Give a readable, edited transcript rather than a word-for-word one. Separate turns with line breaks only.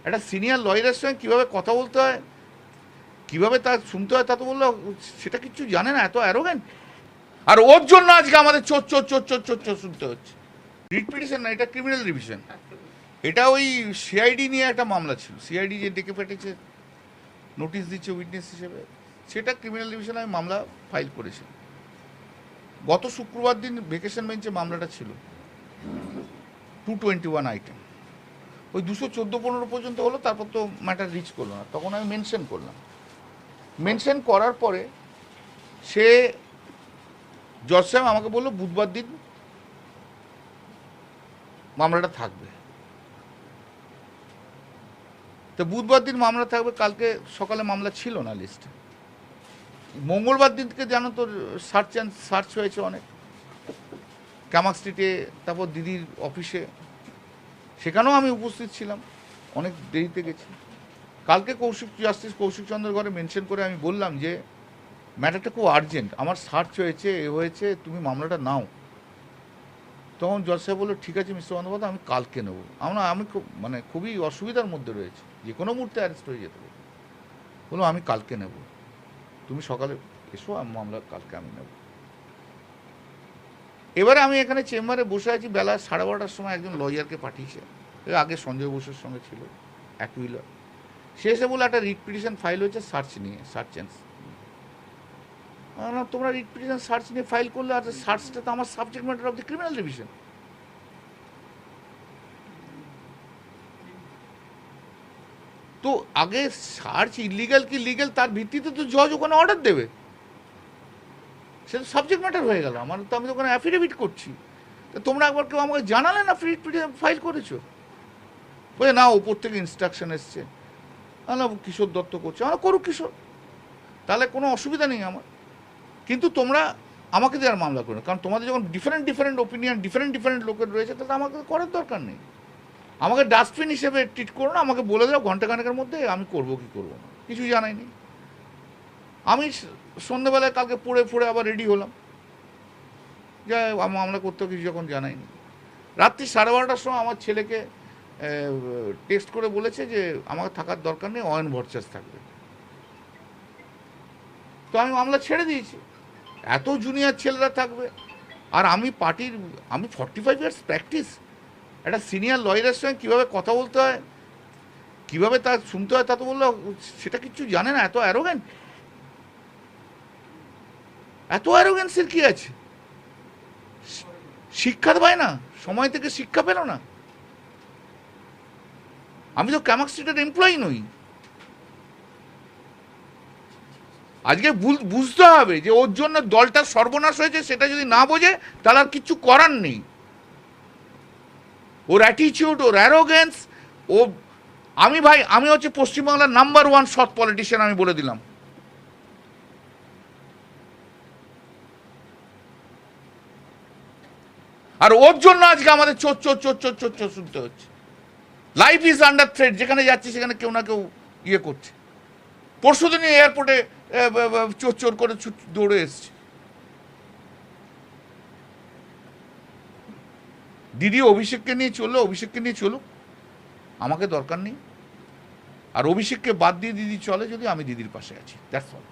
একটা সিনিয়র লয়ারের সঙ্গে কীভাবে কথা বলতে হয়, কীভাবে তা শুনতে হয়, তা তো বললো সেটা কিচ্ছু জানে না, এত অ্যারোগ্যান্ট। আর ওর জন্য আজকে আমাদের চোর চোর চোর চোর চোর চোর শুনতে হচ্ছে। রিট পিটিশন না, এটা ক্রিমিনাল রিভিশন। এটা ওই সিআইডি নিয়ে একটা মামলা ছিল, সিআইডি যে ডেকে পাঠিয়েছে, নোটিশ দিচ্ছে উইটনেস হিসেবে, সেটা ক্রিমিনাল ডিভিশনে আমি মামলা ফাইল করেছি। গত শুক্রবার দিন ভেকেশন বেঞ্চে মামলাটা ছিল, 221 আইটেম, ওই 214-15 পর্যন্ত হলো, তারপর তো ম্যাটার রিচ করলো না। তখন আমি মেনশন করলাম, মেনশন করার পরে সে জজ সাহেব আমাকে বললো বুধবার দিন মামলাটা থাকবে। তো বুধবার দিন মামলা থাকবে, কালকে সকালে মামলা ছিল না লিস্টে। মঙ্গলবার দিন থেকে জানো তো সার্চ হয়েছে অনেক, ক্যামাক স্ট্রিটে, তারপর দিদির অফিসে, সেখানেও আমি উপস্থিত ছিলাম, অনেক দেরিতে গেছি। কালকে জাস্টিস কৌশিক চন্দ্র ঘরে মেনশন করে আমি বললাম যে ম্যাটারটা খুব আর্জেন্ট, আমার সার্চ হয়েছে, এ হয়েছে, তুমি মামলাটা নাও। তখন জজ সাহেব বললো ঠিক আছে মিস্টার বন্দ্যোপাধ্যায়, আমি কালকে নেবো। আমি খুব খুবই অসুবিধার মধ্যে রয়েছে, যে কোনো মুহূর্তে অ্যারেস্ট হয়ে যেতে পারে। বললো আমি কালকে নেব, তুমি সকালে এসো, মামলা কালকে আমি নেব। এবারে আমি এখানে চেম্বারে বসে আছি, বেলা 12:30টার সময় একজন লয়ারকে পাঠিয়েছে, আগে সঞ্জয় বসুর সঙ্গে ছিল, অ্যাকুইলার। সে এসে বলে একটা রিট পিটিশন ফাইল হয়েছে সার্চ নিয়ে, সার্চ অ্যান্ড। তোমরা রিট পিটিশন সার্চ নিয়ে ফাইল করলে, আর সার্চটা তো আমার subject matter of the criminal division. তো আগে সার্চ ইলিগাল কি লিগাল তার ভিত্তিতে তো জজ ওখানে অর্ডার দেবে, সেটা সাবজেক্ট ম্যাটার হয়ে গেল আমার। তো আমি তো ওখানে অ্যাফিডেভিট করছি, তো তোমরা একবার কেউ আমাকে জানালে না রিট পিটিশন ফাইল করেছো? বলে না, ওপর থেকে ইনস্ট্রাকশন এসছে। না, কিশোর দত্ত করছে, আমার করুক কিশোর, তাহলে কোনো অসুবিধা নেই আমার। কিন্তু তোমরা আমাকে দেওয়ার মামলা করো, কারণ তোমাদের যখন ডিফারেন্ট ওপিনিয়ন, ডিফারেন্ট লোকের রয়েছে, তাহলে আমাকে করার দরকার নেই। আমাকে ডাস্টবিন হিসেবে ট্রিট করো না, আমাকে বলে দাও ঘন্টাখানেকের মধ্যে আমি করবো কি করবো না, কিছু জানাইনি। আমি সন্ধ্যেবেলায় কালকে পড়ে আবার রেডি হলাম, যা মামলা করতেও কিছু যখন জানাইনি। রাত্রি 12:30টার সময় আমার ছেলেকে টেক্সট করে বলেছে যে আমাকে থাকার দরকার নেই, অয়ন ভরচার্জ থাকবে। তো আমি মামলা ছেড়ে দিয়েছি, এত জুনিয়র ছেলেরা থাকবে। আর আমি 45 ইয়ার্স প্র্যাকটিস, একটা সিনিয়র লয়ারের সঙ্গে কীভাবে কথা বলতে হয়, কীভাবে তা শুনতে হয়, তা তো বললো সেটা কিচ্ছু জানে না, এত অ্যারোগ্যান্ট। এত অ্যারোগ্যান্সের কী আছে? শিক্ষা পায় না, সময় থেকে শিক্ষা পেল না। আমি তো ক্যামাক স্ট্রিটের এমপ্লয়ি নই। আজকে বুঝতে হবে যে ওর জন্য দলটা সর্বনাশ হয়েছে, সেটা যদি না বোঝে তাহলে আর কিচ্ছু করার নেই। ওর অ্যাটিটিউড, ওর অ্যারোগেন্স, ও আমি হচ্ছে পশ্চিমবাংলার নাম্বার 1 সৎ পলিটিশিয়ান, আমি বলে দিলাম। আর ওর জন্য আজকে আমাদের চোর চোর চোর চোর চোর চোর শুনতে হচ্ছে। লাইফ ইজ আন্ডার থ্রেট, যেখানে যাচ্ছে সেখানে কেউ না কেউ ইয়ে করছে। পরশুদিন এয়ারপোর্টে চোর চোর করে দৌড়ে এসছে। দিদি অভিষেককে নিয়ে চলুক, আমাকে দরকার নেই। আর অভিষেককে বাদ দিয়ে দিদি চলে যদি, আমি দিদির পাশে আছি, দ্যাটস অল।